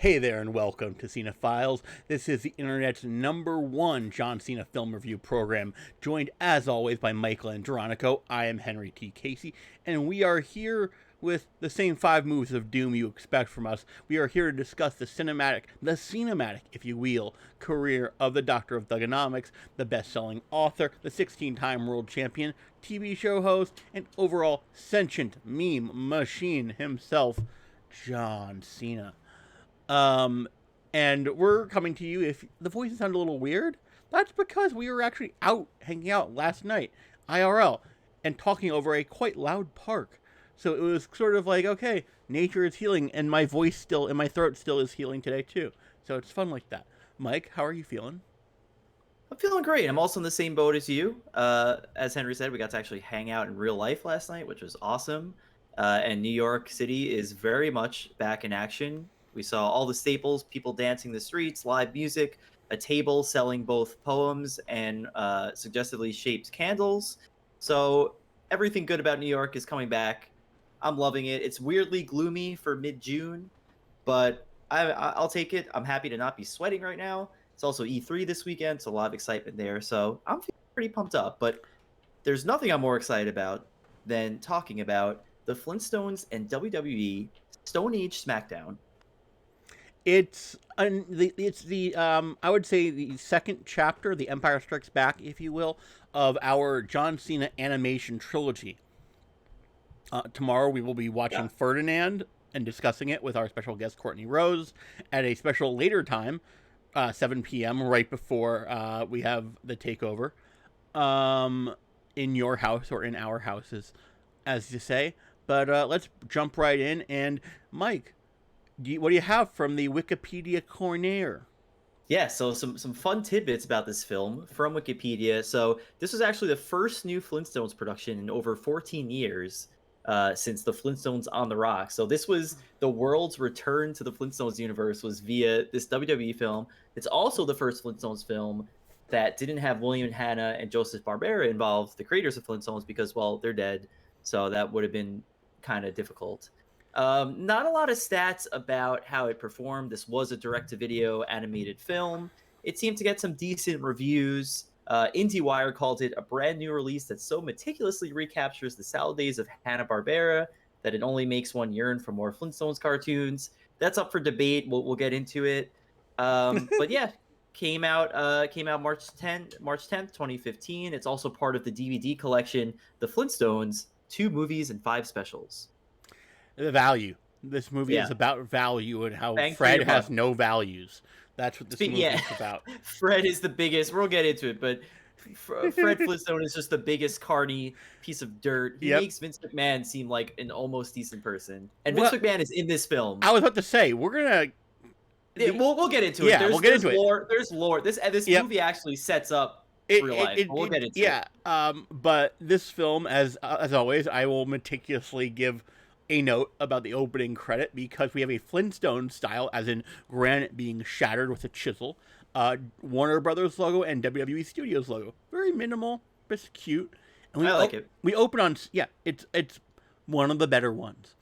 Hey there and welcome to Cena Files. This is the internet's #1 John Cena film review program, joined as always by Michael Andronico. I am Henry T. Casey, and we are here with the same 5 moves of doom you expect from us. We are here to discuss the cinematic, if you will, career of the Doctor of Thugonomics, the best-selling author, the 16-time world champion, TV show host, and overall sentient meme machine himself, John Cena. And we're coming to you. If the voices sound a little weird, that's because we were actually out hanging out last night, IRL, and talking over a quite loud park. So it was sort of like, okay, nature is healing, and my voice still, and my throat still is healing today too. So it's fun like that. Mike, how are you feeling? I'm feeling great. I'm also in the same boat as you. As Henry said, we got to actually hang out in real life last night, which was awesome. And New York City is very much back in action. We saw all the staples, people dancing the streets, live music, a table selling both poems and suggestively shaped candles. So everything good about New York is coming back. I'm loving it. It's weirdly gloomy for mid-June, but I'll take it. I'm happy to not be sweating right now. It's also E3 this weekend, so a lot of excitement there. So I'm feeling pretty pumped up. But there's nothing I'm more excited about than talking about the Flintstones and WWE Stone Age Smackdown. It's the I would say the second chapter, The Empire Strikes Back, if you will, of our John Cena animation trilogy. Tomorrow we will be watching Ferdinand and discussing it with our special guest Courtney Rose at a special later time, 7 p.m. right before we have the takeover, in your house or in our houses, as you say. But let's jump right in. And Mike, what do you have from the Wikipedia corner? Yeah, so some fun tidbits about this film from Wikipedia. So this was actually the first new Flintstones production in over 14 years since the Flintstones on the Rock. So this was the world's return to the Flintstones universe was via this WWE film. It's also the first Flintstones film that didn't have William Hanna and Joseph Barbera involved, the creators of Flintstones, because, well, they're dead. So that would have been kind of difficult. Not a lot of stats about how it performed. This was a direct-to-video animated film. It seemed to get some decent reviews. IndieWire called it a brand new release that so meticulously recaptures the salad days of Hanna-Barbera that it only makes one yearn for more Flintstones cartoons. That's up for debate. We'll get into it. But yeah, came out March 10th, 2015. It's also part of the DVD collection, The Flintstones, 2 movies and 5 specials. The value. This movie is about value and how Bang Fred has no values. That's what this movie is about. Fred is the biggest. We'll get into it, but Fred Flintstone is just the biggest carny piece of dirt. He makes Vince McMahon seem like an almost decent person, and Vince McMahon is in this film. I was about to say we'll get into it. Yeah, we'll get into it. There's lore. This movie actually sets up real life. We'll get into it. But this film, as always, I will meticulously give a note about the opening credit because we have a Flintstone style, as in granite being shattered with a chisel, Warner Brothers logo and WWE Studios logo. Very minimal, but cute. And I like it. We open on it's one of the better ones.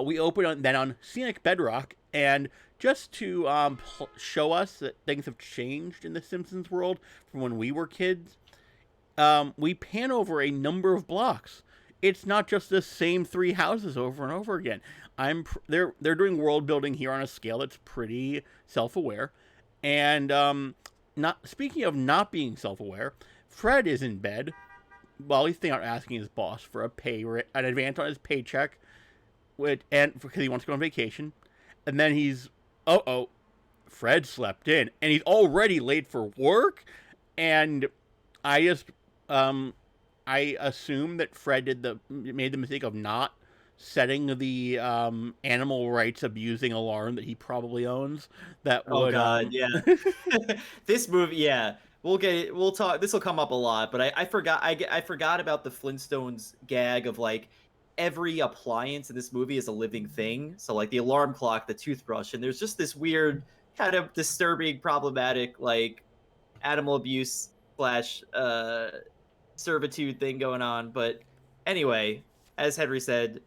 We open on scenic Bedrock, and just to show us that things have changed in the Simpsons world from when we were kids, we pan over a number of blocks. It's not just the same 3 houses over and over again. They're doing world building here on a scale that's pretty self-aware, and not speaking of not being self-aware, Fred is in bed while he's thinking about asking his boss for an advance on his paycheck, because he wants to go on vacation, and then he's Fred slept in and he's already late for work, and I assume that Fred made the mistake of not setting the animal rights abusing alarm that he probably owns. This movie, we'll get it. We'll talk. This will come up a lot, but I forgot. I forgot about the Flintstones gag of like every appliance in this movie is a living thing. So like the alarm clock, the toothbrush, and there's just this weird, kind of disturbing, problematic like animal abuse / servitude thing going on. But anyway, as Henry said,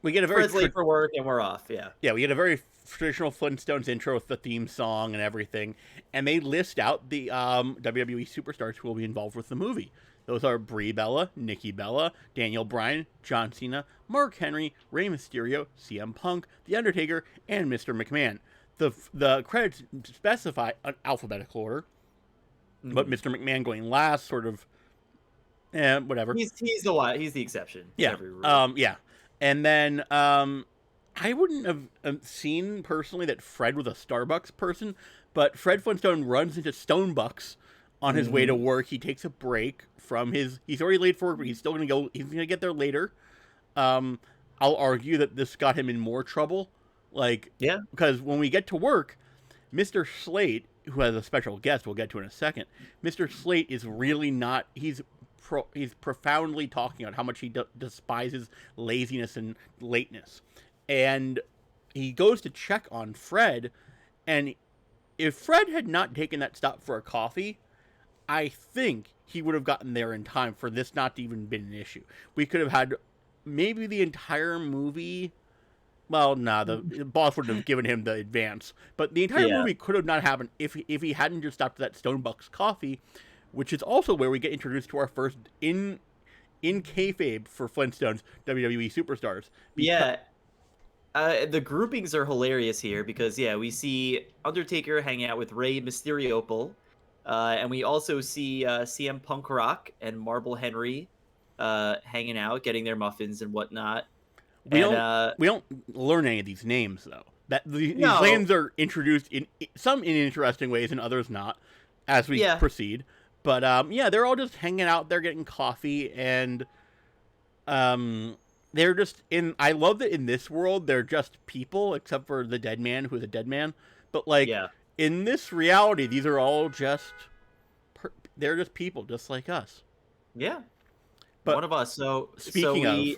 we get a very Fred's late for work and we're off. We get a very traditional Flintstones intro with the theme song and everything, and they list out the WWE superstars who will be involved with the movie. Those are Brie Bella, Nikki Bella, Daniel Bryan, John Cena, Mark Henry, Rey Mysterio, CM Punk, The Undertaker, and Mr. McMahon. The credits specify an alphabetical order, but Mr. McMahon going last, sort of, whatever. He's the exception. Yeah. Yeah. And then I wouldn't have seen personally that Fred was a Starbucks person, but Fred Flintstone runs into Stonebucks on his way to work. He takes a break from he's already late for work, but he's still going to go. He's going to get there later. I'll argue that this got him in more trouble. Because when we get to work, Mr. Slate, who has a special guest we'll get to in a second, Mr. Slate is really not. He's profoundly talking about how much he despises laziness and lateness. And he goes to check on Fred, and if Fred had not taken that stop for a coffee, I think he would have gotten there in time for this not to even been an issue. We could have had maybe the entire movie. Well, the boss would have given him the advance, but the entire movie could have not happened if he hadn't just stopped at that Stonebucks coffee, which is also where we get introduced to our first in kayfabe for Flintstones WWE superstars. The groupings are hilarious here because we see Undertaker hanging out with Rey Mysteriopal. And we also see CM Punkrock and Marble Henry hanging out, getting their muffins and whatnot. We don't learn any of these names though. These names are introduced in some in interesting ways and others not as we proceed. But they're all just hanging out there getting coffee, and they're just in. I love that in this world they're just people, except for the dead man who's a dead man. But in this reality, these are all just they're just people, just like us. Yeah, but one of us. Speaking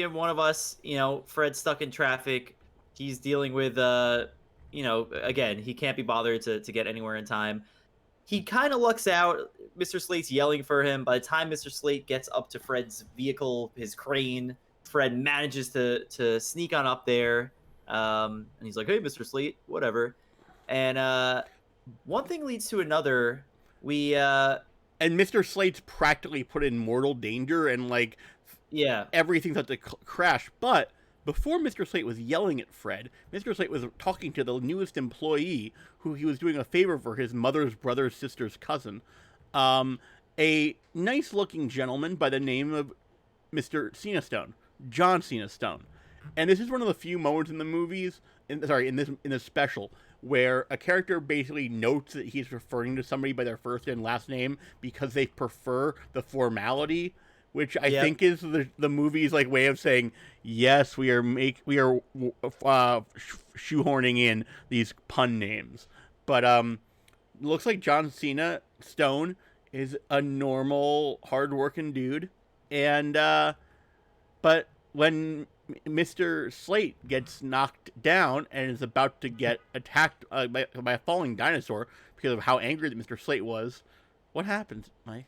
of one of us, Fred's stuck in traffic. He's dealing with again, he can't be bothered to get anywhere in time. He kind of lucks out. Mr. Slate's yelling for him. By the time Mr. Slate gets up to Fred's vehicle, his crane, Fred manages to sneak on up there. And he's like, "Hey, Mr. Slate, whatever." And one thing leads to another. And Mr. Slate's practically put in mortal danger, and everything's about to crash. But before Mr. Slate was yelling at Fred, Mr. Slate was talking to the newest employee who he was doing a favor for, his mother's brother's sister's cousin. A nice-looking gentleman by the name of Mr. Cenastone, John Cenastone. And this is one of the few moments in the movies, in this special, where a character basically notes that he's referring to somebody by their first and last name because they prefer the formality, which I think is the movie's way of saying, yes, we are shoehorning in these pun names. But looks like John Cena Stone is a normal, hardworking dude, and but when Mr. Slate gets knocked down and is about to get attacked by a falling dinosaur because of how angry that Mr. Slate was, what happens, Mike?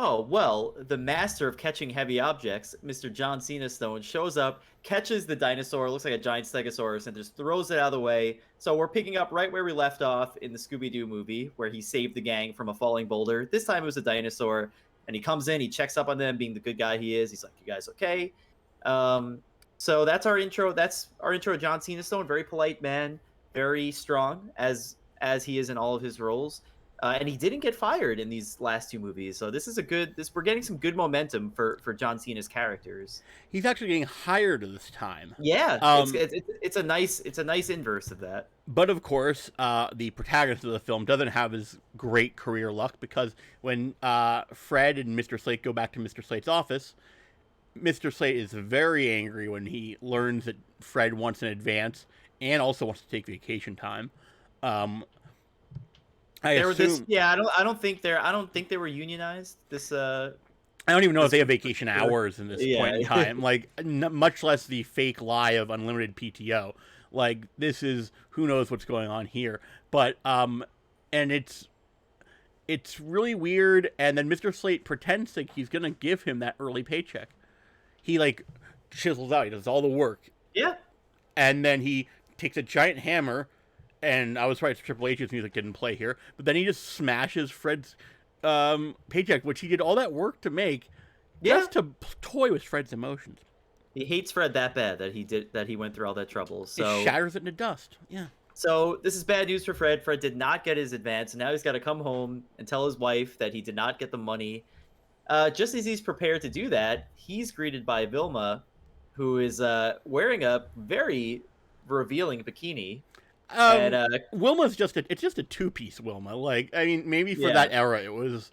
Oh, well, the master of catching heavy objects, Mr. John Cenastone, shows up, catches the dinosaur, looks like a giant stegosaurus, and just throws it out of the way. So we're picking up right where we left off in the Scooby-Doo movie, where he saved the gang from a falling boulder. This time it was a dinosaur, and he comes in, he checks up on them, being the good guy he is. He's like, "You guys okay?" So that's our intro. That's our intro to John Cenastone. Very polite man, very strong as he is in all of his roles. And he didn't get fired in these last two movies, so this is we're getting some good momentum for John Cena's characters. He's actually getting hired this time. Yeah, it's a nice inverse of that. But of course, the protagonist of the film doesn't have his great career luck, because when Fred and Mr. Slate go back to Mr. Slate's office, Mr. Slate is very angry when he learns that Fred wants an advance and also wants to take vacation time. I don't think they were unionized. I don't even know if they have vacation hours in this point in time. Much less the fake lie of unlimited PTO. This is, who knows what's going on here. But and it's really weird. And then Mr. Slate pretends like he's gonna give him that early paycheck. He chisels out. He does all the work. Yeah. And then he takes a giant hammer, and I was surprised Triple H's music didn't play here, but then he just smashes Fred's paycheck, which he did all that work to make, Yeah. just to toy with Fred's emotions. He hates Fred that bad that he went through all that trouble. So It shatters it into dust. Yeah. So this is bad news for Fred. Fred did not get his advance, and now he's got to come home and tell his wife that he did not get the money. Just as he's prepared to do that, he's greeted by Vilma, who is wearing a very revealing bikini. And Wilma's it's just a two-piece Wilma. Like, I mean, maybe for that era it was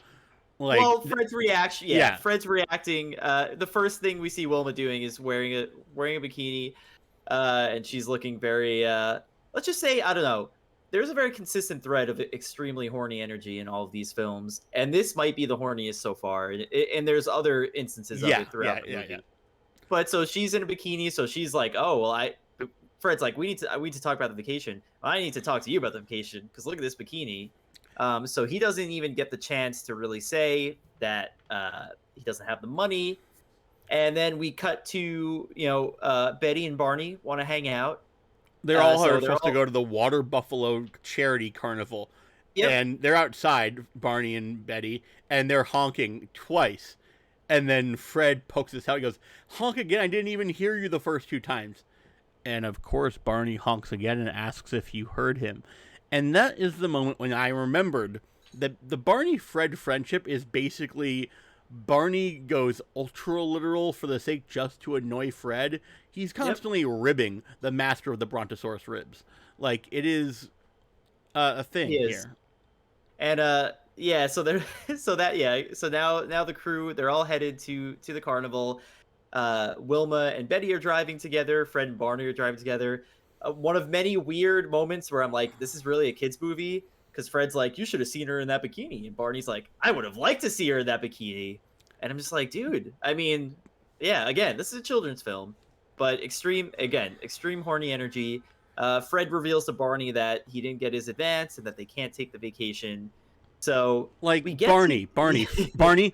like, well, Fred's reaction, Fred's reacting. The first thing we see Wilma doing is wearing a bikini, and she's looking very. Let's just say, I don't know. There's a very consistent thread of extremely horny energy in all of these films, and this might be the horniest so far. And there's other instances of it throughout the movie. But so she's in a bikini, so she's like, "Oh well, Fred's like, we need to talk about the vacation. I need to talk to you about the vacation because look at this bikini." So he doesn't even get the chance to really say that he doesn't have the money. And then we cut to Betty and Barney want to hang out. They're all supposed to go to the Water Buffalo Charity Carnival. Yep. And they're outside, Barney and Betty, and they're honking twice. And then Fred pokes his head. He goes, "Honk again. I didn't even hear you the first 2 times." And of course, Barney honks again and asks if you heard him. And that is the moment when I remembered that the Barney-Fred friendship is basically Barney goes ultra literal for the sake just to annoy Fred. He's constantly ribbing the master of the Brontosaurus ribs. Like, it is a thing here. And so they're so now the crew, they're all headed to the carnival. Wilma and Betty are driving together. Fred and Barney are driving together. One of many weird moments where I'm like, this is really a kid's movie, because Fred's like, "You should have seen her in that bikini," and Barney's like, "I would have liked to see her in that bikini." And I'm just like, dude, I mean, yeah, again, this is a children's film, but extreme horny energy. Fred reveals to Barney that he didn't get his advance and that they can't take the vacation. So like, Barney,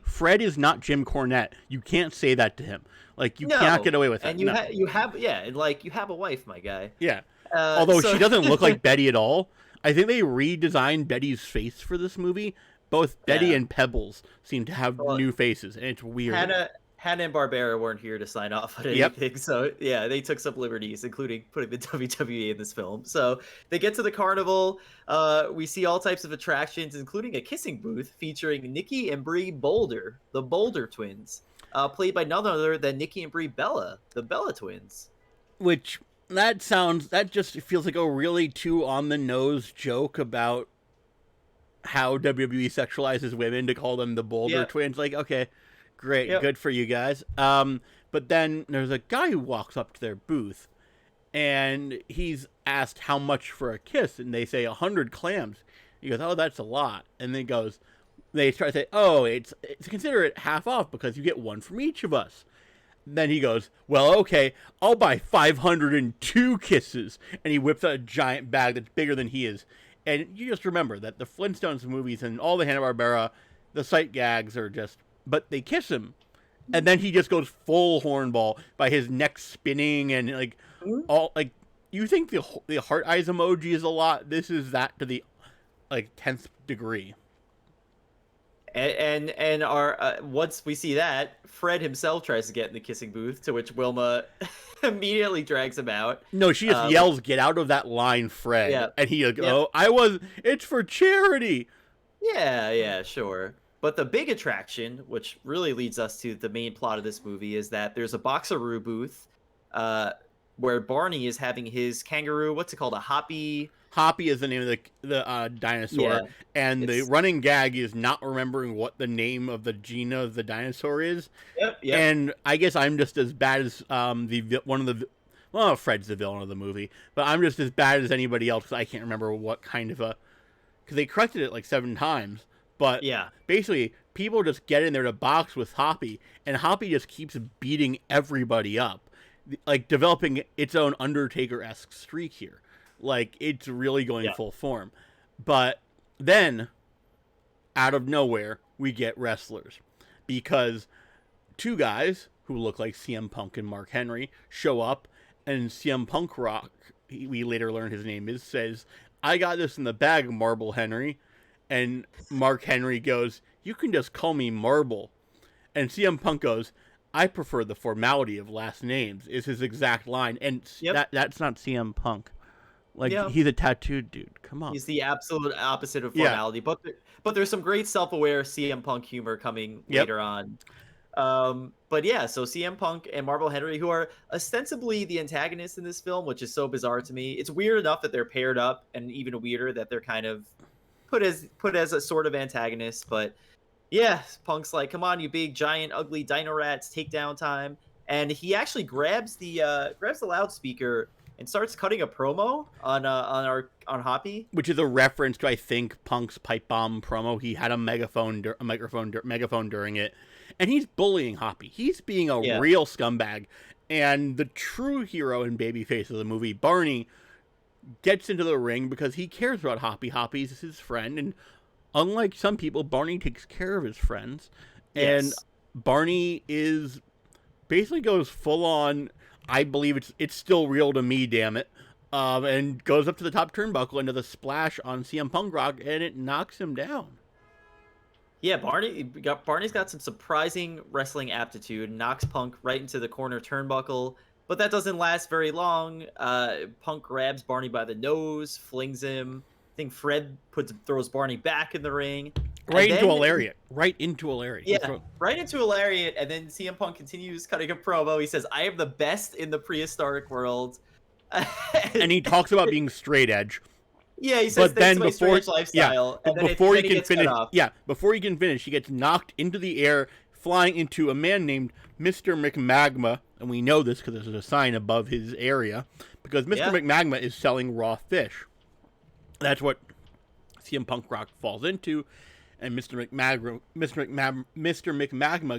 Fred is not Jim Cornette. You can't say that to him. Like, you cannot get away with that. And you have a wife, my guy. Yeah. Although she doesn't look like Betty at all. I think they redesigned Betty's face for this movie. Both Betty and Pebbles seem to have new faces, and it's weird. Hannah and Barbera weren't here to sign off on anything, so yeah, they took some liberties, including putting the WWE in this film. So they get to the carnival. We see all types of attractions, including a kissing booth featuring Nikki and Brie Boulder, the Boulder twins, played by none other than Nikki and Brie Bella, the Bella twins. Which that just feels like a really too on the nose joke about how WWE sexualizes women to call them the Boulder twins. Like, okay, great, good for you guys. But then there's a guy who walks up to their booth, and he's asked how much for a kiss, and they say 100 clams. He goes, "Oh, that's a lot." And then they try to say, "Oh, it's consider it half off because you get one from each of us." Then he goes, "Well, okay, I'll buy 502 kisses." And he whips out a giant bag that's bigger than he is. And you just remember that the Flintstones movies and all the Hanna-Barbera, the sight gags are just, but they kiss him. And then he just goes full hornball by his neck spinning and you think the heart eyes emoji is a lot. This is that to the 10th degree. And our once we see that, Fred himself tries to get in the kissing booth, to which Wilma immediately drags him out. No, she just yells, "Get out of that line, Fred!" Yeah. And he goes, it's for charity. Yeah, sure. But the big attraction, which really leads us to the main plot of this movie, is that there's a Boxeroo booth, where Barney is having his kangaroo. What's it called? A Hoppy. Hoppy is the name of the dinosaur, and the running gag is not remembering what the name of the genus of the dinosaur is. Yep. And I guess I'm just as bad as Fred's the villain of the movie, but I'm just as bad as anybody else because I can't remember what kind of because they corrected it 7 times. But basically, people just get in there to box with Hoppy, and Hoppy just keeps beating everybody up, developing its own Undertaker-esque streak here. It's really going full form. But then, out of nowhere, we get wrestlers. Because 2 guys who look like CM Punk and Mark Henry show up, And CM Punkrock, we later learn his name is, says, "I got this in the bag, Marble Henry." And Mark Henry goes, "You can just call me Marble." And CM Punk goes, "I prefer the formality of last names," is his exact line. And Yep. that's not CM Punk. Like, Yeah. he's a tattooed dude. Come on. He's the absolute opposite of Yeah. formality, but there's some great self-aware CM Punk humor coming Yep. later on. But yeah, so CM Punk and Marble Henry, who are ostensibly the antagonists in this film, which is so bizarre to me. It's weird enough that they're paired up, and even weirder that they're kind of put as a sort of antagonist. But yeah, Punk's like, "Come on, you big giant ugly dino rats, take down time!" And he actually grabs the loudspeaker and starts cutting a promo on Hoppy. Which is a reference to, I think, Punk's pipe bomb promo. He had a megaphone during it, and he's bullying Hoppy. He's being a Yeah. real scumbag. And the true hero and babyface of the movie, Barney, gets into the ring because he cares about Hoppy. Hoppy's his friend, and unlike some people, Barney takes care of his friends. And Yes. Barney is basically goes full on. I believe it's still real to me, damn it. And goes up to the top turnbuckle into the splash on CM Punk Rock, and it knocks him down. Yeah, Barney's got some surprising wrestling aptitude, knocks Punk right into the corner turnbuckle, but that doesn't last very long. Punk grabs Barney by the nose, flings him. I think Fred throws Barney back in the ring. Right And into a then- lariat. Right into a lariat. Yeah, right into a lariat, and then CM Punk continues cutting a promo. He says, "I am the best in the prehistoric world." And he talks about being straight edge. Yeah, he says, But then "Thanks to my before, strange lifestyle." but And then before he then can gets cut finish, off. before he can finish, he gets knocked into the air, flying into a man named Mr. McMagma, and we know this because there's a sign above his area, because Mr. Yeah. McMagma is selling raw fish. That's what CM Punk Rock falls into, and Mr. McMagma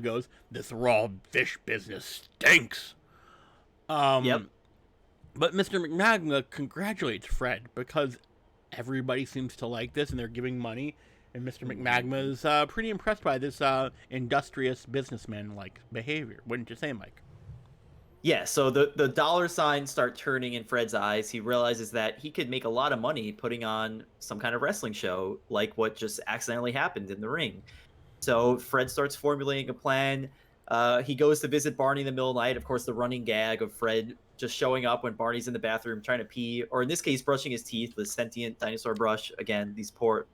goes, "This raw fish business stinks." Yep. But Mr. McMagma congratulates Fred because everybody seems to like this and they're giving money. And Mr. McMagma is pretty impressed by this industrious businessman-like behavior. Wouldn't you say, Mike? Yeah, so the dollar signs start turning in Fred's eyes. He realizes that he could make a lot of money putting on some kind of wrestling show, like what just accidentally happened in the ring. So Fred starts formulating a plan. He goes to visit Barney in the middle of the night. Of course, the running gag of Fred just showing up when Barney's in the bathroom trying to pee, or in this case, brushing his teeth with sentient dinosaur brush. Again,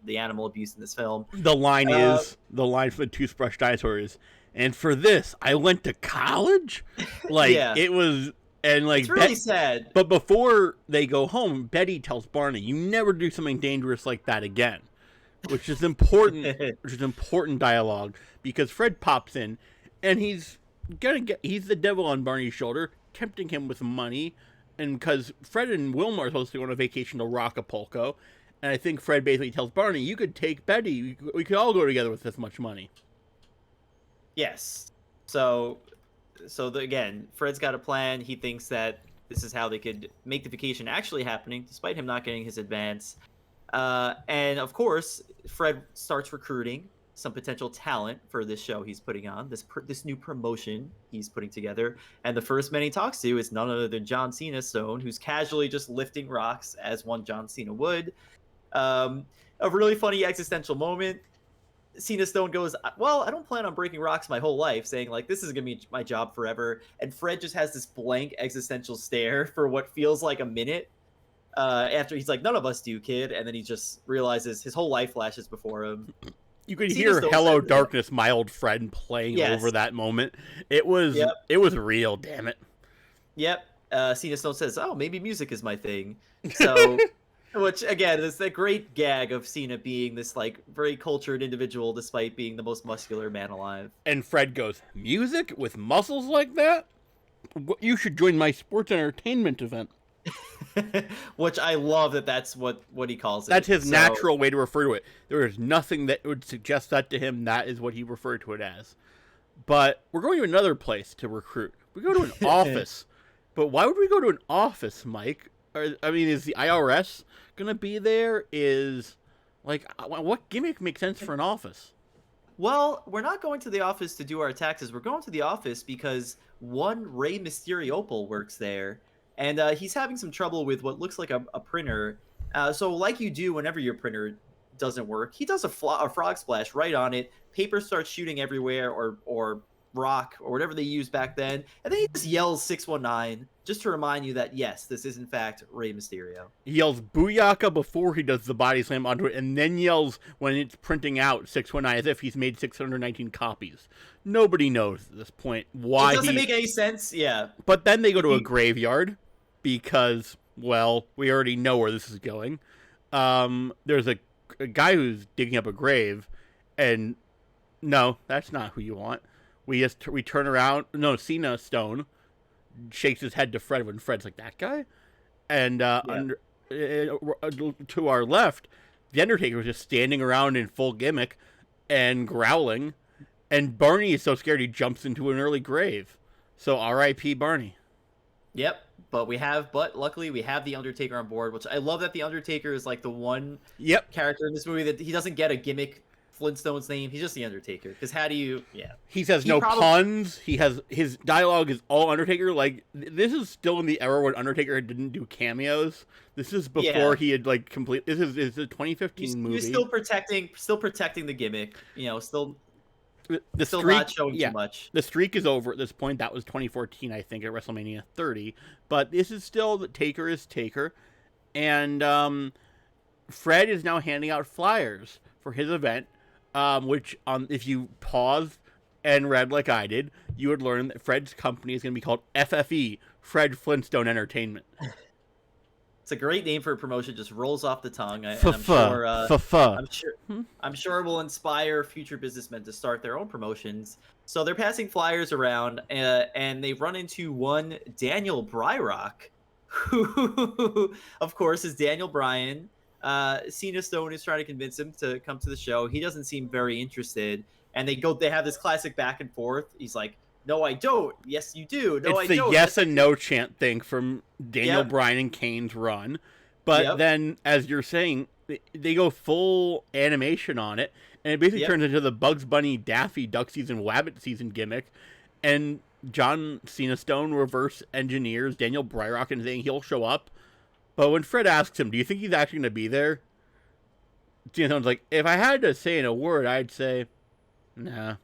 the animal abuse in this film. The line for the toothbrush dinosaur is, "And for this, I went to college?" Like, Yeah. it was, and like, It's really sad. But before they go home, Betty tells Barney, "You never do something dangerous like that again," which is important. Which is important dialogue because Fred pops in, and he's the devil on Barney's shoulder, tempting him with money, and because Fred and Wilma are supposed to go on a vacation to Acapulco, and I think Fred basically tells Barney, "You could take Betty. We could all go together with this much money." Yes. So again, Fred's got a plan. He thinks that this is how they could make the vacation actually happening, despite him not getting his advance. And of course, Fred starts recruiting some potential talent for this show he's putting on, this new promotion he's putting together. And the first man he talks to is none other than Cenastone, who's casually just lifting rocks as one John Cena would. A really funny existential moment. Cenastone goes, "Well, I don't plan on breaking rocks my whole life," saying like, "This is gonna be my job forever." And Fred just has this blank existential stare for what feels like a minute. After he's like, "None of us do, kid," and then he just realizes his whole life flashes before him. You could Cena hear still "Hello says- Darkness, My Old Friend" playing Yes. over that moment. It was Yep. it was real, damn it. Yep. Cenastone says, "Oh, maybe music is my thing." So, which again is the great gag of Cena being this like very cultured individual, despite being the most muscular man alive. And Fred goes, "Music with muscles like that? You should join my sports entertainment event." Which I love that's what he calls it. That's his So- natural way to refer to it. There is nothing that would suggest that to him. That is what he referred to it as. But we're going to another place to recruit. We go to an office. But why would we go to an office, Mike? Is the IRS going to be there? What gimmick makes sense for an office? Well, we're not going to the office to do our taxes. We're going to the office because one Rey Mysteriopal works there, and he's having some trouble with what looks like a printer. So like you do whenever your printer doesn't work, he does a frog splash right on it. Paper starts shooting everywhere, or rock or whatever they used back then, and then he just yells 619 just to remind you that yes, this is in fact Rey Mysterio. He yells "Booyaka" before he does the body slam onto it, and then yells when it's printing out 619 as if he's made 619 copies. Nobody knows at this point why It doesn't make any sense. Yeah. But then they go to a graveyard because, well, we already know where this is going. There's a guy who's digging up a grave, and no, that's not who you want. We turn around. No, Cenastone shakes his head to Fred when Fred's like, that guy? And to our left, the Undertaker was just standing around in full gimmick and growling. And Barney is so scared he jumps into an early grave. So R.I.P. Barney. Yep. But luckily we have the Undertaker on board, which I love that the Undertaker is like the one character in this movie that he doesn't get a gimmick Flintstone's name. He's just the Undertaker. Because how do you... Yeah. He says no puns. His dialogue is all Undertaker. Like, this is still in the era when Undertaker didn't do cameos. This is before he had, like, complete... This is a 2015 movie. You're still protecting the gimmick. You know, still streak, not showing too much. The streak is over at this point. That was 2014, I think, at WrestleMania 30. But this is still... The Taker is Taker. And Fred is now handing out flyers for his event. Which, if you paused and read like I did, you would learn that Fred's company is going to be called FFE, Fred Flintstone Entertainment. It's a great name for a promotion. Just rolls off the tongue. I'm sure it will inspire future businessmen to start their own promotions. So they're passing flyers around, and they run into one Daniel Bryrock, who, of course, is Daniel Bryan. Cenastone is trying to convince him to come to the show. He doesn't seem very interested, and they have this classic back and forth. He's like, no, I don't. Yes, you do. No, I don't. It's the yes and no chant thing from Daniel Bryan and Kane's run. But then, as you're saying, they go full animation on it, and it basically turns into the Bugs Bunny, Daffy Duck Season, Wabbit Season gimmick, and John Cenastone reverse engineers Daniel Bryrock and saying he'll show up. But when Fred asks him, do you think he's actually going to be there? Cenastone's like, if I had to say in a word, I'd say, nah.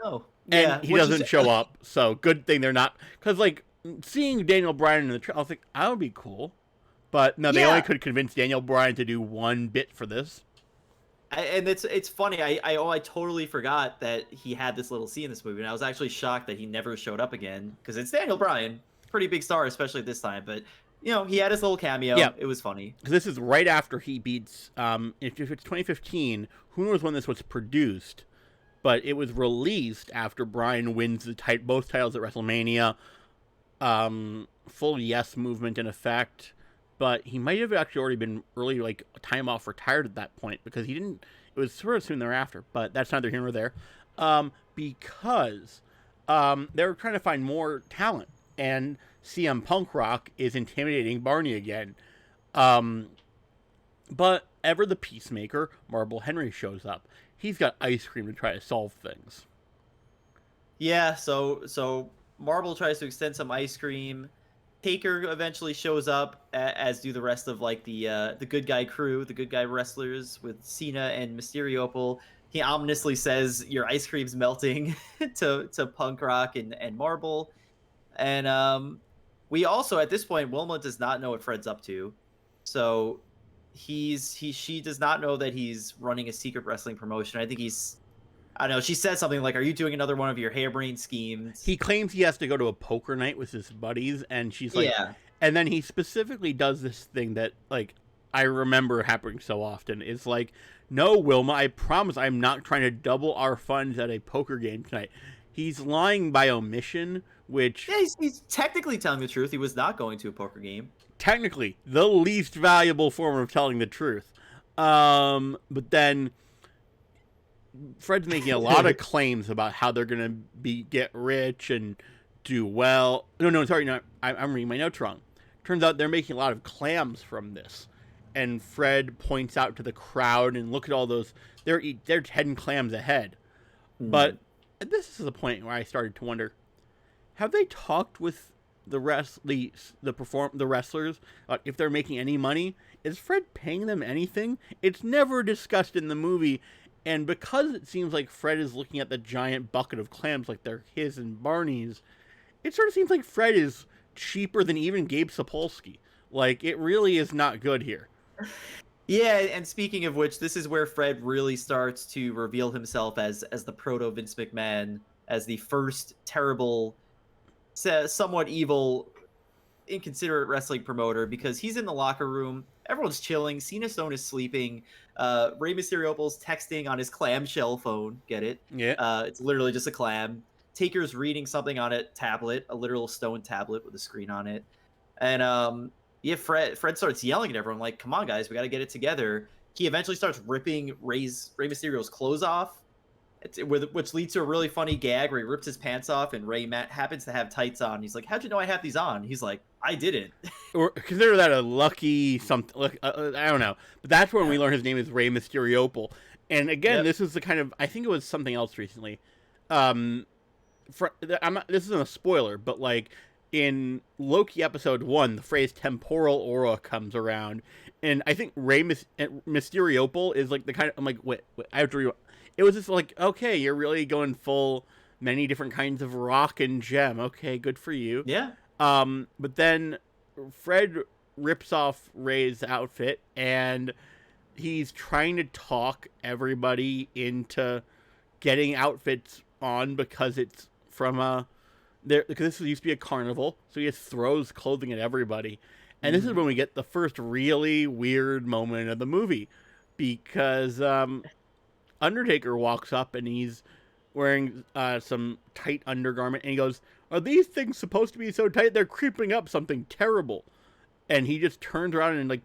No. And he doesn't show up, so good thing they're not. Because, like, seeing Daniel Bryan in the trailer, I was like, that would be cool. But, no, they only could convince Daniel Bryan to do one bit for this. And it's funny, I totally forgot that he had this little scene in this movie, and I was actually shocked that he never showed up again, because it's Daniel Bryan. Pretty big star, especially this time, but... You know, he had his little cameo. Yeah. It was funny. This is right after he beats, if it's 2015, who knows when this was produced, but it was released after Bryan wins both titles at WrestleMania. Full yes movement in effect, but he might have actually already been early, like, time off retired at that point, because he didn't, it was sort of soon thereafter, but that's neither here nor there, because they were trying to find more talent, and CM Punkrock is intimidating Barney again. But ever the peacemaker, Marble Henry shows up. He's got ice cream to try to solve things. Yeah, so Marble tries to extend some ice cream. Taker eventually shows up, as do the rest of like the good guy crew, the good guy wrestlers with Cena and Mysteriopal. He ominously says, "Your ice cream's melting," to Punkrock and Marble. And we also, at this point, Wilma does not know what Fred's up to. So she does not know that he's running a secret wrestling promotion. I think I don't know, she says something like, "Are you doing another one of your harebrained schemes?" He claims he has to go to a poker night with his buddies, and she's like, and then he specifically does this thing that, like, I remember happening so often. It's like, "No, Wilma, I promise I'm not trying to double our funds at a poker game tonight." He's lying by omission, which... Yeah, he's technically telling the truth. He was not going to a poker game. Technically, the least valuable form of telling the truth. But then Fred's making a lot of claims about how they're going to get rich and do well. No, sorry, no, I'm reading my notes wrong. Turns out they're making a lot of clams from this. And Fred points out to the crowd, and look at all those. They're 10 clams ahead. But this is the point where I started to wonder, have they talked with the wrestlers, if they're making any money. Is Fred paying them anything? It's never discussed in the movie, and because it seems like Fred is looking at the giant bucket of clams like they're his and Barney's, it sort of seems like Fred is cheaper than even Gabe Sapolsky. Like, it really is not good here. Yeah, and speaking of which, this is where Fred really starts to reveal himself as the proto Vince McMahon, as the first terrible, somewhat evil, inconsiderate wrestling promoter, because he's in the locker room, everyone's chilling, Cenastone is sleeping, Rey Mysteriopal's texting on his clamshell phone, get it? Yeah. It's literally just a clam. Taker's reading something on a tablet, a literal stone tablet with a screen on it. And yeah, Fred starts yelling at everyone like, "Come on, guys, we got to get it together." He eventually starts ripping Rey Mysterio's clothes off, which leads to a really funny gag where he rips his pants off, and Matt happens to have tights on. He's like, "How'd you know I have these on?" He's like, "I didn't." Or consider that a lucky something. I don't know, but that's when we learn his name is Rey Mysteriopal. And again, This is the kind of, I think it was something else recently. This isn't a spoiler, but like in Loki episode 1, the phrase temporal aura comes around, and I think Rey Mysteriopal is like the kind of, I'm like, wait, I have to rewind. It was just like, okay, you're really going full many different kinds of rock and gem. Okay, good for you. Yeah. But then Fred rips off Ray's outfit, and he's trying to talk everybody into getting outfits on because it's from because this used to be a carnival, so he just throws clothing at everybody. And this is when we get the first really weird moment of the movie, because Undertaker walks up and he's wearing some tight undergarment, and he goes, "Are these things supposed to be so tight? They're creeping up something terrible." And he just turns around and like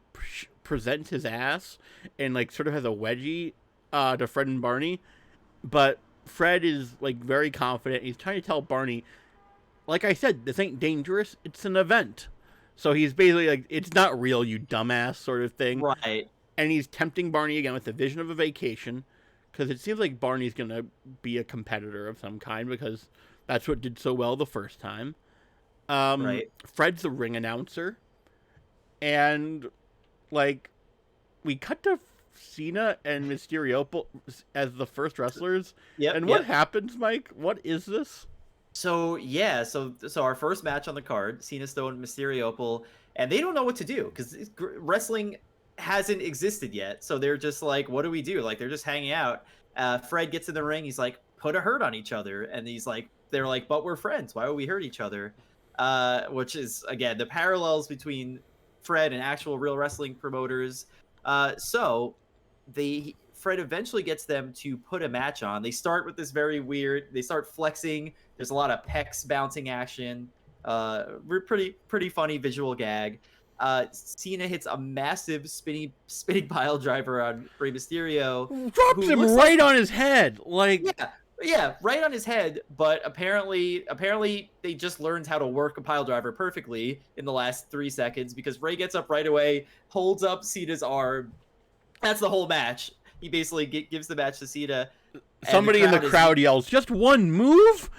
presents his ass and like sort of has a wedgie to Fred and Barney. But Fred is like very confident. He's trying to tell Barney, like I said, this ain't dangerous. It's an event. So he's basically like, it's not real, you dumbass, sort of thing. Right. And he's tempting Barney again with the vision of a vacation, because it seems like Barney's going to be a competitor of some kind, because that's what did so well the first time. Right. Fred's the ring announcer. And, like, we cut to Cena and Mysterio as the first wrestlers. Yep. And what happens, Mike? What is this? So yeah, so our first match on the card, Cenastone and Mysteriopal, and they don't know what to do because wrestling hasn't existed yet. So they're just like, what do we do? Like, they're just hanging out. Fred gets in the ring. He's like, put a hurt on each other, and they're like, but we're friends. Why would we hurt each other? Which is, again, the parallels between Fred and actual real wrestling promoters. So Fred eventually gets them to put a match on. They start with this very weird, they start flexing. There's a lot of pecs bouncing action. Pretty funny visual gag. Cena hits a massive spinning pile driver on Rey Mysterio. Drops him right on his head. Like, yeah, right on his head. But apparently they just learned how to work a pile driver perfectly in the last 3 seconds, because Rey gets up right away, holds up Cena's arm. That's the whole match. He basically gives the match to Cena. Somebody in the crowd yells, "Just one move!"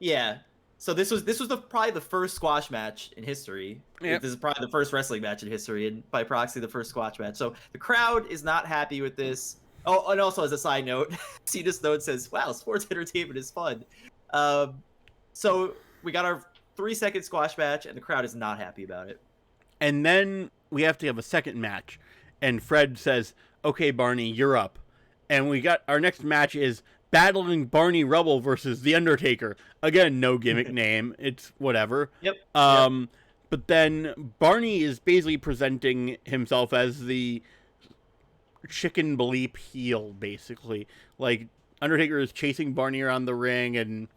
Yeah. So this was probably the first squash match in history. Yep. This is probably the first wrestling match in history, and by proxy, the first squash match. So the crowd is not happy with this. Oh, and also as a side note, Cenastone says, "Wow, sports entertainment is fun." So we got our 3-second squash match, and the crowd is not happy about it. And then we have to have a second match, and Fred says, "Okay, Barney, you're up." And we got our next match is Battling Barney Rubble versus The Undertaker. Again, no gimmick name. It's whatever. Yep. But then Barney is basically presenting himself as the chicken bleep heel, basically. Like, Undertaker is chasing Barney around the ring, and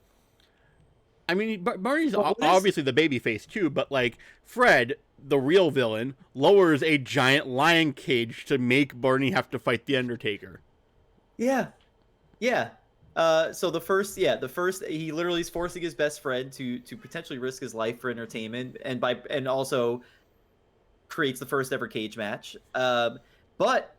I mean, Barney's obviously the babyface too, but like, Fred, the real villain, lowers a giant lion cage to make Barney have to fight The Undertaker. Yeah. So the first, he literally is forcing his best friend to potentially risk his life for entertainment, and also creates the first ever cage match. But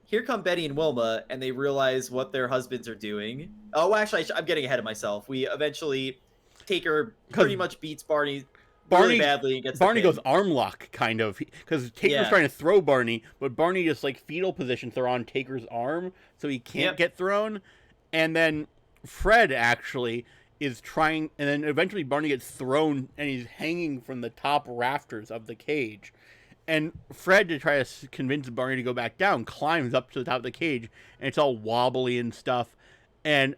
here come Betty and Wilma, and they realize what their husbands are doing. Oh, actually, I'm getting ahead of myself. We eventually, Taker pretty much beats Barney. really badly and gets the Barney pin. goes arm lock, kind of, because Taker's Yeah. trying to throw Barney, but Barney just like fetal positions her on Taker's arm, so he can't Yep. get thrown. And then Fred actually is trying, and then eventually Barney gets thrown, and he's hanging from the top rafters of the cage. And Fred, to try to convince Barney to go back down, climbs up to the top of the cage, and it's all wobbly and stuff. And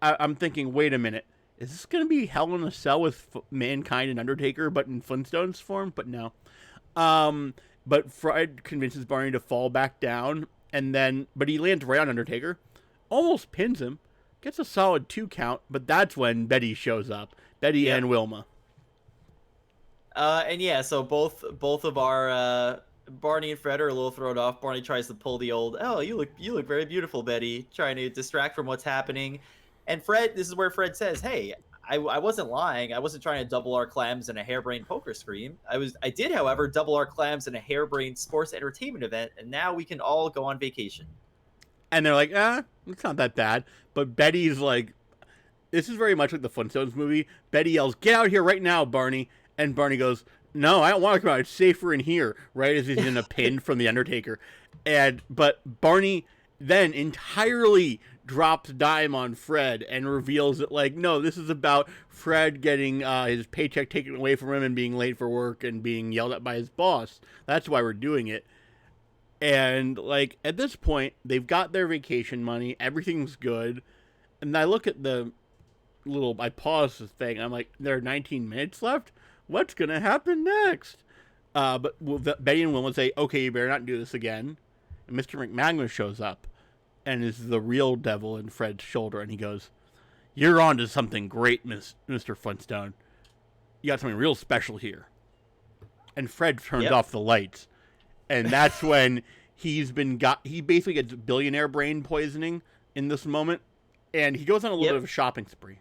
I'm thinking, wait a minute, is this going to be Hell in a Cell with Mankind and Undertaker, but in Flintstones form? But no. But Fred convinces Barney to fall back down, but he lands right on Undertaker, almost pins him, gets a solid 2 count, but that's when Betty shows up. Betty and Wilma. And yeah, so both of our Barney and Fred are a little thrown off. Barney tries to pull the old, "Oh, you look very beautiful, Betty," trying to distract from what's happening. And Fred, this is where Fred says, "Hey, I wasn't lying. I wasn't trying to double our clams in a harebrained poker screen. I did, however, double our clams in a harebrained sports entertainment event, and now we can all go on vacation." And they're like, it's not that bad. But Betty's like, this is very much like the Flintstones movie. Betty yells, "Get out here right now, Barney." And Barney goes, "No, I don't want to come out. It's safer in here," right as he's in a pin from the Undertaker. But Barney then entirely drops dime on Fred and reveals that, like, no, this is about Fred getting his paycheck taken away from him and being late for work and being yelled at by his boss. That's why we're doing it. And, like, at this point, they've got their vacation money. Everything's good. And I look at I pause the thing. And I'm like, there are 19 minutes left? What's going to happen next? But Betty and Wilma say, "Okay, you better not do this again." And Mr. McMagma shows up and is the real devil in Fred's shoulder. And he goes, "You're on to something great, Mr. Flintstone. You got something real special here." And Fred turns off the lights. And that's when he basically gets billionaire brain poisoning in this moment. And he goes on a little bit of a shopping spree.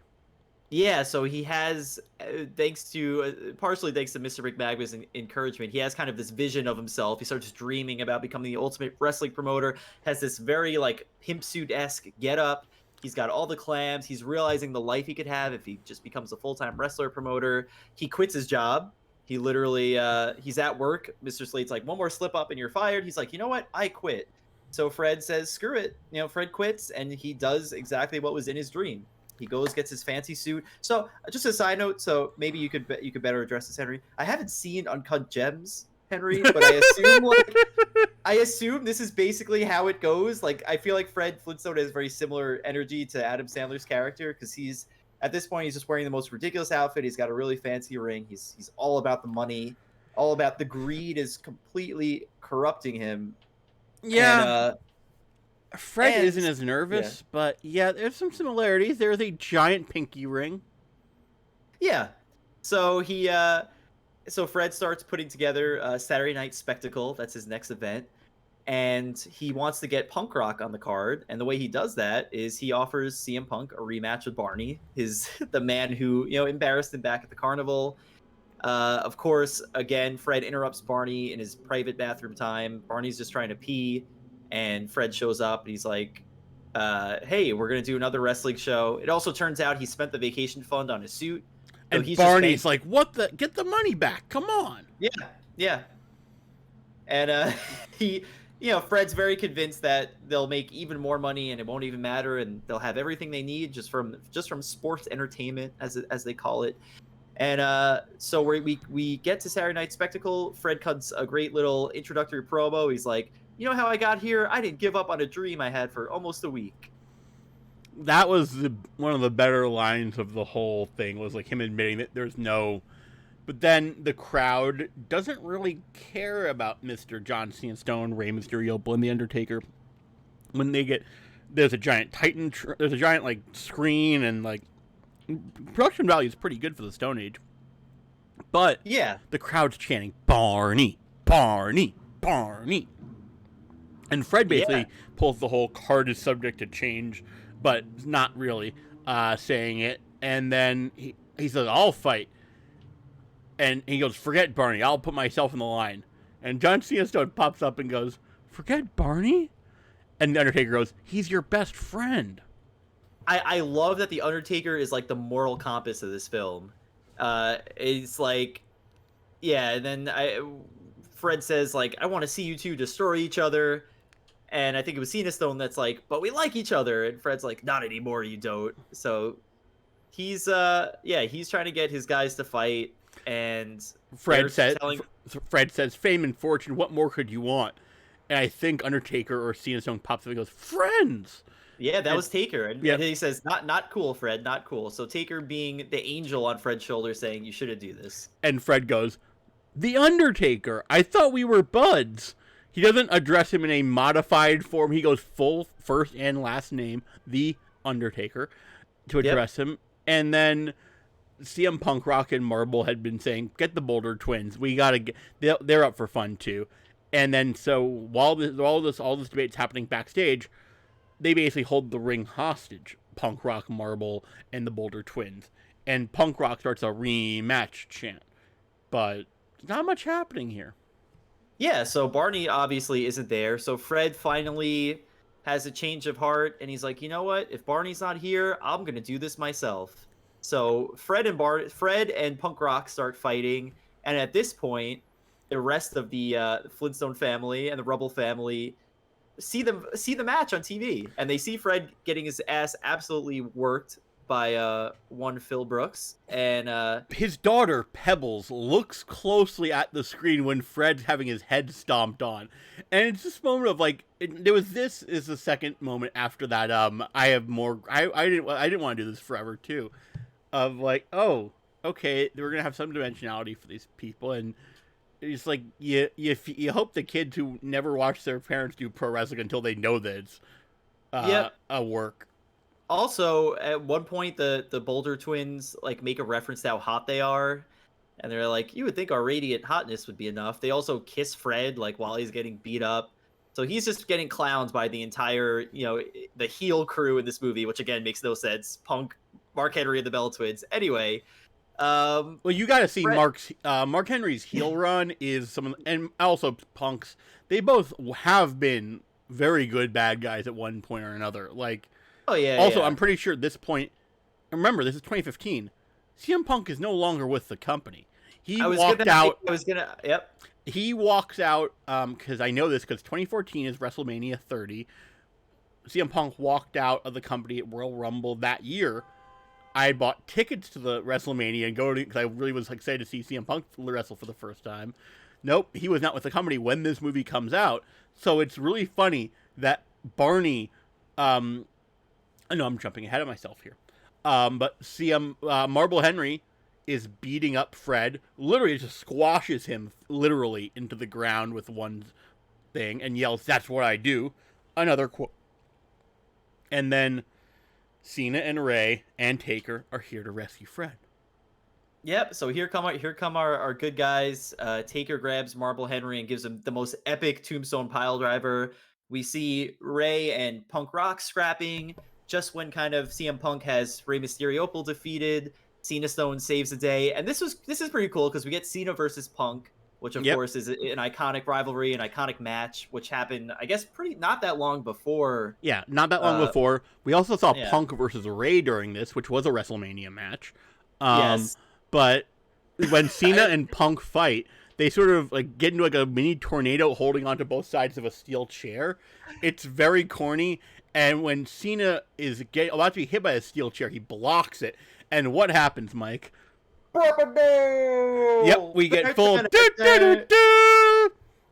Yeah, so he has, partially thanks to Mr. McMagma's encouragement, he has kind of this vision of himself. He starts dreaming about becoming the ultimate wrestling promoter, has this very, like, pimp suit-esque get-up. He's got all the clams. He's realizing the life he could have if he just becomes a full-time wrestler promoter. He quits his job. He literally, he's at work. Mr. Slade's like, "One more slip up and you're fired." He's like, "You know what? I quit." So Fred says, "Screw it." Fred quits, and he does exactly what was in his dream. He goes, gets his fancy suit. So just a side note, so maybe you could better address this, Henry. I haven't seen Uncut Gems, Henry, but I assume this is basically how it goes. Like, I feel like Fred Flintstone has very similar energy to Adam Sandler's character, because at this point, he's just wearing the most ridiculous outfit. He's got a really fancy ring. He's all about the money, all about the greed is completely corrupting him. Yeah. Fred isn't as nervous, but yeah, there's some similarities. There's a giant pinky ring. Yeah. So so Fred starts putting together a Saturday Night Spectacle. That's his next event. And he wants to get Punkrock on the card, and the way he does that is he offers CM Punk a rematch with Barney, the man who embarrassed him back at the carnival. Of course, again, Fred interrupts Barney in his private bathroom time. Barney's just trying to pee, and Fred shows up, and he's like, "Hey, we're gonna do another wrestling show." It also turns out he spent the vacation fund on his suit, so and Barney's like, "What the? Get the money back! Come on!" Yeah. And Fred's very convinced that they'll make even more money and it won't even matter, and they'll have everything they need just from sports entertainment, as they call it. And so we get to Saturday Night Spectacle. Fred cuts a great little introductory promo. He's like, "You know how I got here? I didn't give up on a dream I had for almost a week." That was one of the better lines of the whole thing, was like him admitting that there's no... But then the crowd doesn't really care about Mr. John Cenastone, Rey Mysteriopal, and The Undertaker. When there's a giant there's a giant, like, screen, and, like, production value is pretty good for the Stone Age. But yeah, the crowd's chanting, "Barney, Barney, Barney." And Fred basically pulls the whole card is subject to change, but not really saying it. And then he says, "I'll fight." And he goes, "Forget Barney. I'll put myself in the line." And John Cenastone pops up and goes, "Forget Barney?" And The Undertaker goes, "He's your best friend." I love that The Undertaker is like the moral compass of this film. It's like yeah, and then Fred says like, "I want to see you two destroy each other." And I think it was Cenastone that's like, "But we like each other." And Fred's like, "Not anymore, you don't." So he's yeah, he's trying to get his guys to fight, and they're Fred said, telling Fred says, "Fame and fortune. What more could you want?" And I think Undertaker or Cenastone pops up and goes, "Friends." yeah, that And was Taker, and, yeah, and he says, "Not cool, Fred, not cool." So Taker being the angel on Fred's shoulder, saying, "You shouldn't do this." and Fred goes, "The Undertaker. I thought we were buds." He doesn't address him in a modified form. He goes full first and last name, The Undertaker, to Yep. address him. And then CM Punkrock and Marble had been saying, "Get the Boulder Twins. We gotta get. They're up for fun too." And then so while all this debate's happening backstage, they basically hold the ring hostage. Punkrock, Marble, and the Boulder Twins. And Punkrock starts a rematch chant, but not much happening here. Yeah, so Barney obviously isn't there. So Fred finally has a change of heart, and he's like, "You know what? If Barney's not here, I'm gonna do this myself." So Fred and Punk Rock start fighting, and at this point, the rest of the Flintstone family and the Rubble family see the match on TV, and they see Fred getting his ass absolutely worked by one Phil Brooks, and His daughter, Pebbles, looks closely at the screen when Fred's having his head stomped on. And it's this moment of like, this is the second moment after that, I have more, I didn't want to do this forever too. Of like, oh, okay, we're going to have some dimensionality for these people. And it's like, you hope the kids who never watched their parents do pro wrestling until they know that it's yep. a work. Also, at one point, the Boulder twins like make a reference to how hot they are, and they're like, "You would think our radiant hotness would be enough." They also kiss Fred like while he's getting beat up, so he's just getting clowned by the entire the heel crew in this movie, which again makes no sense. Punk, Mark Henry, and the Bella Twins. Anyway, Well, you got to see Fred, Mark Henry's heel run is some, and also Punk's. They both have been very good bad guys at one point or another. Like, oh yeah, also, yeah. I'm pretty sure at this point, remember this is 2015. CM Punk is no longer with the company. He walked out. I was gonna. Yep. He walks out because I know this because 2014 is WrestleMania 30. CM Punk walked out of the company at Royal Rumble that year. I had bought tickets to the WrestleMania and go to because I really was excited to see CM Punk wrestle for the first time. Nope, he was not with the company when this movie comes out. So it's really funny that Barney, I know I'm jumping ahead of myself here, but CM Marble Henry is beating up Fred, literally just squashes him literally into the ground with one thing and yells, "That's what I do." Another quote. And then Cena and Rey and Taker are here to rescue Fred. Yep. So here come our good guys. Taker grabs Marble Henry and gives him the most epic tombstone pile driver. We see Ray and Punk Rock scrapping just when kind of CM Punk has Rey Mysteriopal defeated. Cenastone saves the day, and this is pretty cool because we get Cena versus Punk, which of Yep. course is an iconic rivalry, an iconic match, which happened I guess pretty not that long before. Yeah, not that long before. We also saw Yeah. Punk versus Rey during this, which was a WrestleMania match. Yes. But when Cena and Punk fight, they sort of like get into like a mini tornado holding onto both sides of a steel chair. It's very corny. And when Cena is about to be hit by a steel chair, he blocks it. And what happens, Mike? Yep, we get full.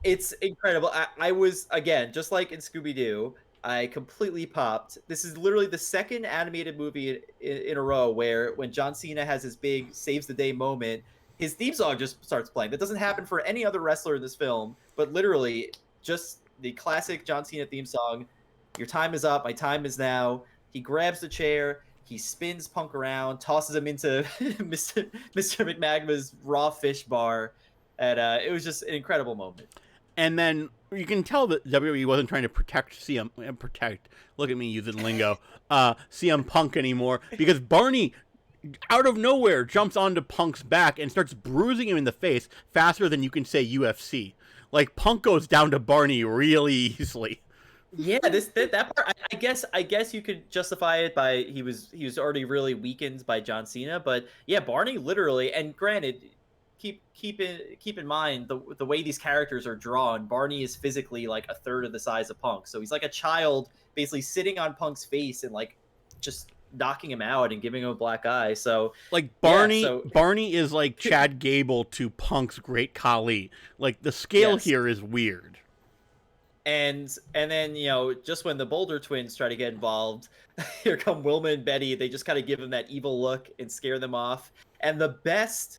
It's incredible. I was, again, just like in Scooby-Doo, I completely popped. This is literally the second animated movie in a row where when John Cena has his big saves the day moment, his theme song just starts playing. That doesn't happen for any other wrestler in this film, but literally just the classic John Cena theme song. Your time is up. My time is now. He grabs the chair. He spins Punk around, tosses him into Mr. McMagma's raw fish bar. And it was just an incredible moment. And then you can tell that WWE wasn't trying to protect look at me using lingo, CM Punk anymore, because Barney, out of nowhere, jumps onto Punk's back and starts bruising him in the face faster than you can say UFC. Like, Punk goes down to Barney really easily. Yeah, that part. I guess you could justify it by he was already really weakened by John Cena, but yeah, Barney literally. And granted, keep in mind the way these characters are drawn. Barney is physically like a third of the size of Punk, so he's like a child basically sitting on Punk's face and like just knocking him out and giving him a black eye. So Like yeah, Barney, so Barney is like Chad Gable to Punk's Great Khali. Like the scale yes. here is weird. And then, you know, just when the Boulder twins try to get involved, here come Wilma and Betty. They just kind of give them that evil look and scare them off. And the best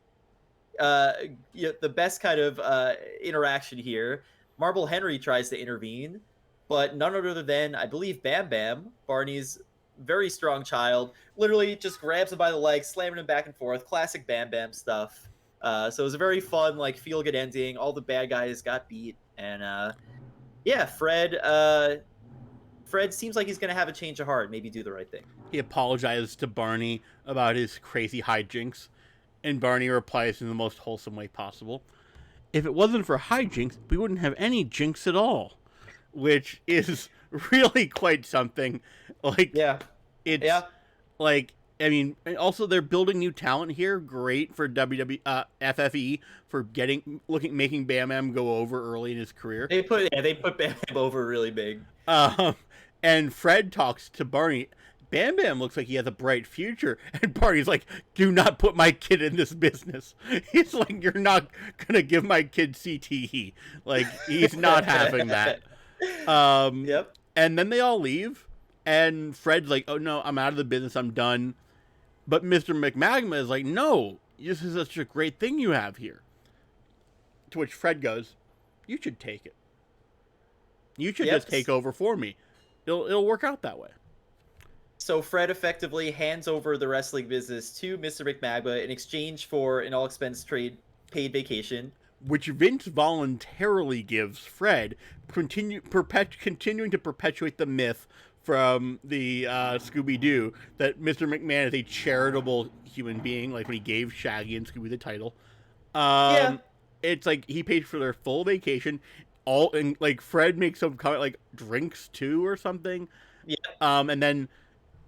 the best kind of interaction here, Marble Henry tries to intervene, but none other than, I believe, Bam Bam, Barney's very strong child, literally just grabs him by the leg, slamming him back and forth. Classic Bam Bam stuff. So it was a very fun, like, feel-good ending. All the bad guys got beat, and yeah, Fred seems like he's going to have a change of heart, maybe do the right thing. He apologizes to Barney about his crazy hijinks, and Barney replies in the most wholesome way possible. If it wasn't for hijinks, we wouldn't have any jinx at all. Which is really quite something. Like, yeah. It's, yeah. like, I mean, also they're building new talent here. Great for FFE for making Bam Bam go over early in his career. They put Bam Bam over really big. And Fred talks to Barney. Bam Bam looks like he has a bright future. And Barney's like, do not put my kid in this business. He's like, you're not going to give my kid CTE. Like, he's not having that. Yep. And then they all leave. And Fred's like, oh, no, I'm out of the business. I'm done. But Mr. McMagma is like, no, this is such a great thing you have here. To which Fred goes, you should take it. You should just take over for me. It'll work out that way. So Fred effectively hands over the wrestling business to Mr. McMagma in exchange for an all-expense paid vacation, which Vince voluntarily gives Fred, continuing to perpetuate the myth from the Scooby-Doo that Mr. McMahon is a charitable human being, like when he gave Shaggy and Scooby the title. It's like he paid for their full vacation. And like Fred makes some comment like drinks too or something. Yeah. And then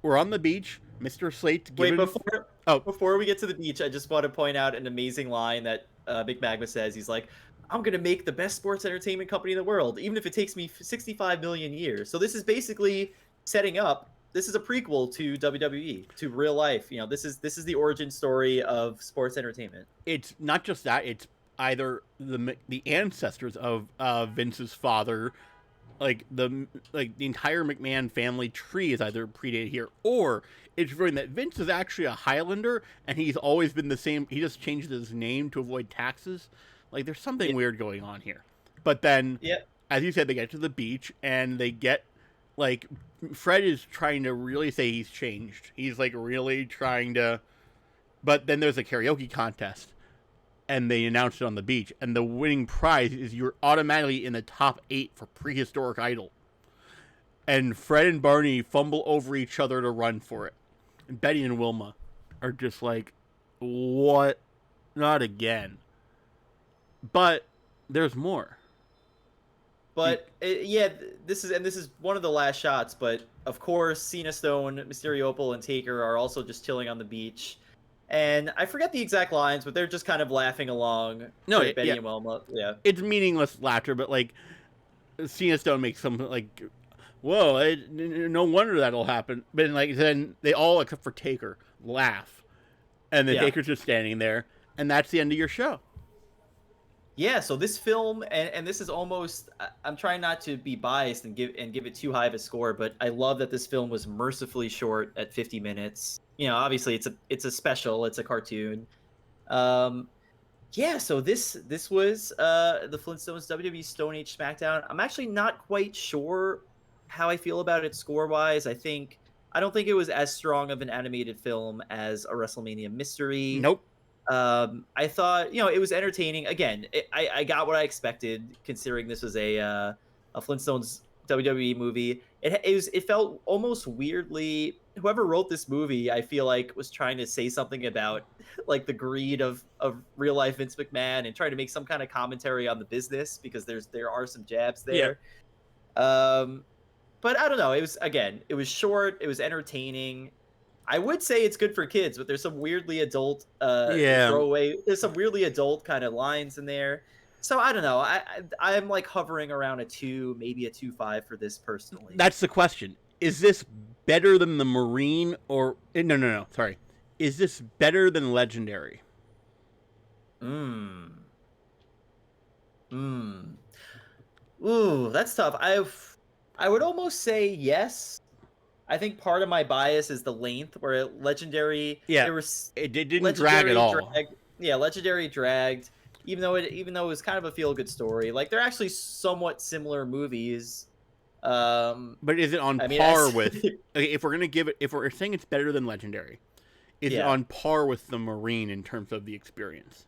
we're on the beach. Mr. Slate's giving... Wait, before we get to the beach, I just want to point out an amazing line that McMagma says. He's like, I'm going to make the best sports entertainment company in the world, even if it takes me 65 million years. So this is basically setting up, this is a prequel to WWE, to real life. You know, this is the origin story of sports entertainment. It's not just that, it's either the ancestors of Vince's father, like the entire McMahon family tree is either predated here, or it's revealing that Vince is actually a Highlander and he's always been the same. He just changed his name to avoid taxes. Like there's something weird going on here. But then, as you said, they get to the beach and they get like Fred is trying to really say he's changed. He's like really trying to, but then there's a karaoke contest. And they announced it on the beach. And the winning prize is you're automatically in the top 8 for Prehistoric Idol. And Fred and Barney fumble over each other to run for it. And Betty and Wilma are just like, what? Not again. But there's more. But this is one of the last shots. But of course, Cenastone, Mysteriopal, and Taker are also just chilling on the beach. And I forget the exact lines, but they're just kind of laughing along. No, Betty and Wilma. Yeah, it's meaningless laughter, but like Cenastone makes some like, whoa, no wonder that'll happen. But like then they all except for Taker laugh, and the Taker's just standing there, and that's the end of your show. Yeah, so this film, and this is almost, I'm trying not to be biased and give it too high of a score, but I love that this film was mercifully short at 50 minutes. You know, obviously it's a special, it's a cartoon. Yeah, so this was the Flintstones WWE Stone Age Smackdown. I'm actually not quite sure how I feel about it score-wise. I don't think it was as strong of an animated film as a WrestleMania Mystery. Nope. I thought, you know, it was entertaining. Again, I got what I expected, considering this was a Flintstones WWE movie. It felt almost weirdly, whoever wrote this movie, I feel like was trying to say something about like the greed of real life Vince McMahon and trying to make some kind of commentary on the business, because there are some jabs there. Yeah. But I don't know. It was short. It was entertaining. I would say it's good for kids, but there's some weirdly adult Yeah, throwaway. There's some weirdly adult kind of lines in there. So I don't know. I'm like hovering around a 2, maybe a 2.5 for this personally. that's the question. Is this better than the Marine or no, sorry. Is this better than Legendary? Hmm. Hmm. Ooh, that's tough. I would almost say yes. I think part of my bias is the length, where Legendary Yeah, there was it didn't drag at Legendary all. dragged. Yeah, Legendary dragged. Even though it was kind of a feel good story, like they're actually somewhat similar movies. But is it on I mean, par with? Okay, if we're gonna give it, if we're saying it's better than Legendary, is it yeah. on par with the Marine in terms of the experience?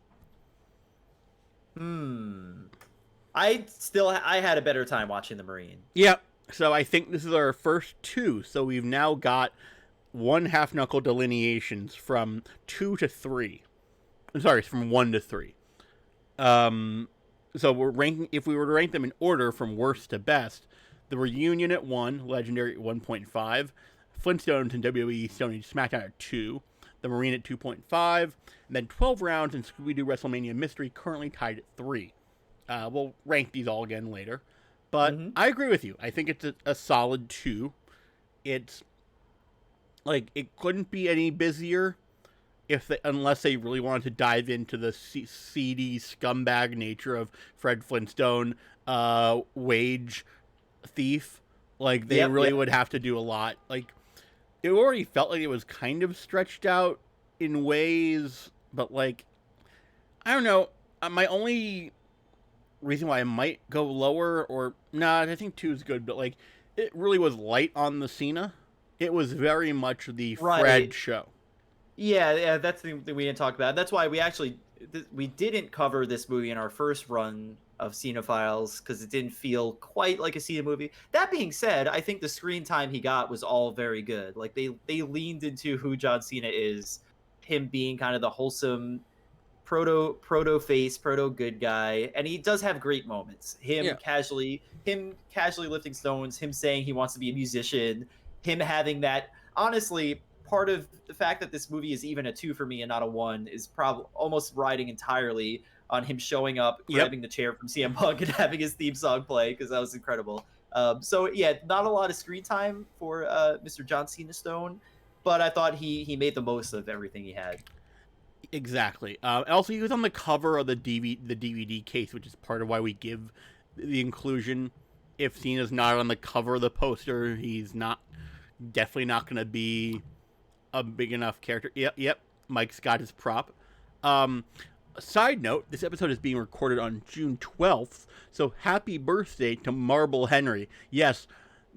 Hmm. I had a better time watching the Marine. Yeah. So I think this is our first two. So we've now got one half knuckle delineations from 2 to 3. I'm sorry, it's from 1 to 3. Um, so we're ranking. If we were to rank them in order from worst to best, the Reunion at 1, Legendary at 1.5, Flintstones and WWE Stone Age Smackdown at 2, the Marine at 2.5, and then 12 rounds and Scooby-Doo WrestleMania Mystery currently tied at 3. We'll rank these all again later. But Mm-hmm. I agree with you. I think it's a solid 2. It's like it couldn't be any busier unless they really wanted to dive into the seedy scumbag nature of Fred Flintstone, wage thief. Like they Yep. really Yep. would have to do a lot. Like it already felt like it was kind of stretched out in ways, but like I don't know. My only reason why I might go lower, or nah, I think 2 is good, but like it really was light on the Cena. It was very much the Right. Fred show. Yeah, that's the thing we didn't talk about. That's why we didn't cover this movie in our first run of Cinephiles because it didn't feel quite like a Cena movie. That being said, I think the screen time he got was all very good. Like they leaned into who John Cena is, him being kind of the wholesome proto face, proto good guy, and he does have great moments. Yeah. Him casually lifting stones, him saying he wants to be a musician, him having that honestly part of the fact that this movie is even a 2 for me and not a 1 is probably almost riding entirely on him showing up, Yep. grabbing the chair from CM Punk and having his theme song play because that was incredible. So yeah, not a lot of screen time for Mr. John Cena Stone, but I thought he made the most of everything he had. Exactly. Also, he was on the cover of the DVD case, which is part of why we give the inclusion. If Cena's not on the cover of the poster, he's definitely not going to be a big enough character. Yep. Mike's got his prop. Side note: this episode is being recorded on June 12th, so happy birthday to Marble Henry. Yes,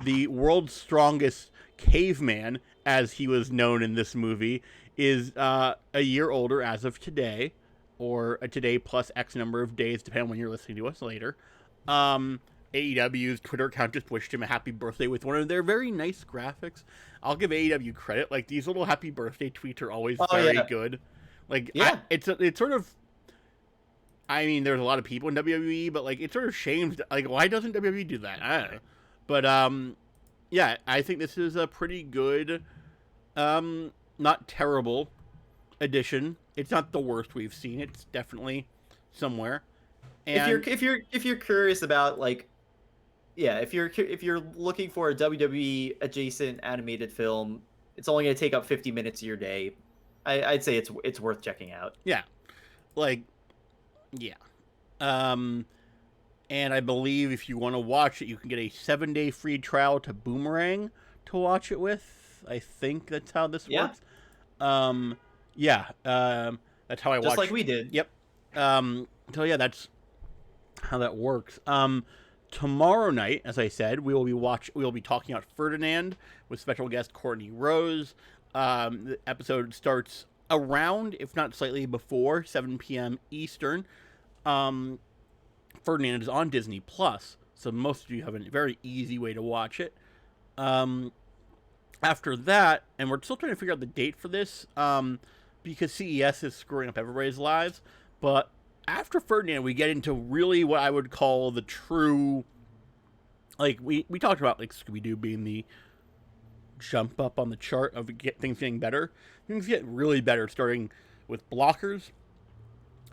the world's strongest caveman, as he was known in this movie, is a year older as of today, or a today plus X number of days, depending on when you're listening to us later. AEW's Twitter account just wished him a happy birthday with one of their very nice graphics. I'll give AEW credit; like these little happy birthday tweets are always very good. Like Yeah. it's sort of. I mean, there's a lot of people in WWE, but like it's sort of shamed. Like, why doesn't WWE do that? I don't know. But yeah, I think this is a pretty good, not terrible addition. It's not the worst we've seen. It's definitely somewhere. And If you're curious about like, yeah, if you're looking for a WWE adjacent animated film, it's only going to take up 50 minutes of your day. I'd say it's worth checking out. yeah, like yeah. And I believe if you want to watch it, you can get a 7-day free trial to Boomerang to watch it with. I think that's how this Yeah. works. Yeah. That's how I watched. Just like we did. Yep. So yeah, that's how that works. Tomorrow night, as I said, we will be talking about Ferdinand with special guest Courtney Rose. The episode starts around, if not slightly before, 7 p.m. Eastern. Ferdinand is on Disney Plus, so most of you have a very easy way to watch it. After that, and we're still trying to figure out the date for this, because CES is screwing up everybody's lives, but after Ferdinand, we get into really what I would call the true, like, we talked about, like, Scooby-Doo being the jump up on the chart of things getting better. Things get really better, starting with Blockers,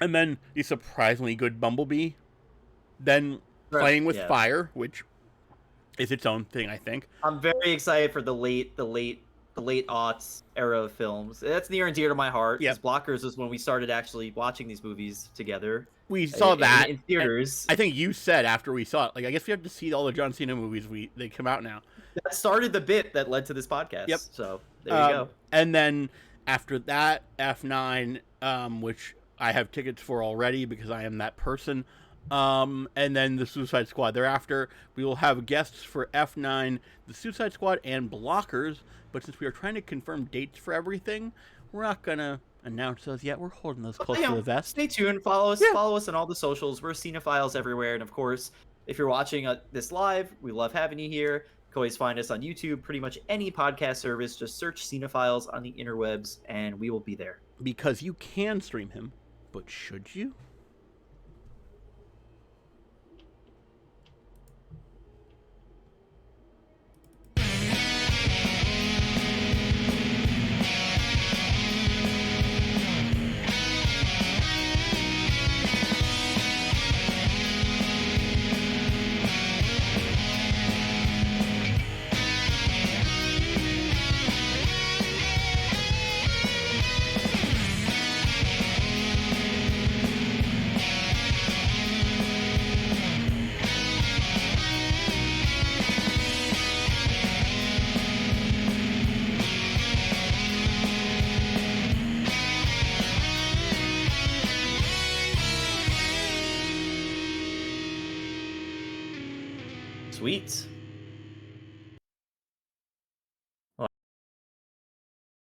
and then the surprisingly good Bumblebee, then Playing with Fire, which is its own thing, I think. I'm very excited for the late aughts era of films. That's near and dear to my heart. Yeah. Because Blockers is when we started actually watching these movies together. We saw that in theaters. I think you said after we saw it, like, I guess we have to see all the John Cena movies they come out now. That started the bit that led to this podcast. Yep. So there you go. And then after that, F9, which I have tickets for already because I am that person. And then the Suicide Squad. Thereafter, we will have guests for F9, the Suicide Squad, and Blockers. But since we are trying to confirm dates for everything, we're not gonna announce those yet. We're holding those close to the vest. Stay tuned. Follow us. Yeah. Follow us on all the socials. We're Cinephiles everywhere. And of course, if you're watching this live, we love having you here. You can always find us on YouTube, pretty much any podcast service. Just search Cinephiles on the interwebs, and we will be there. Because you can stream him, but should you? Sweet.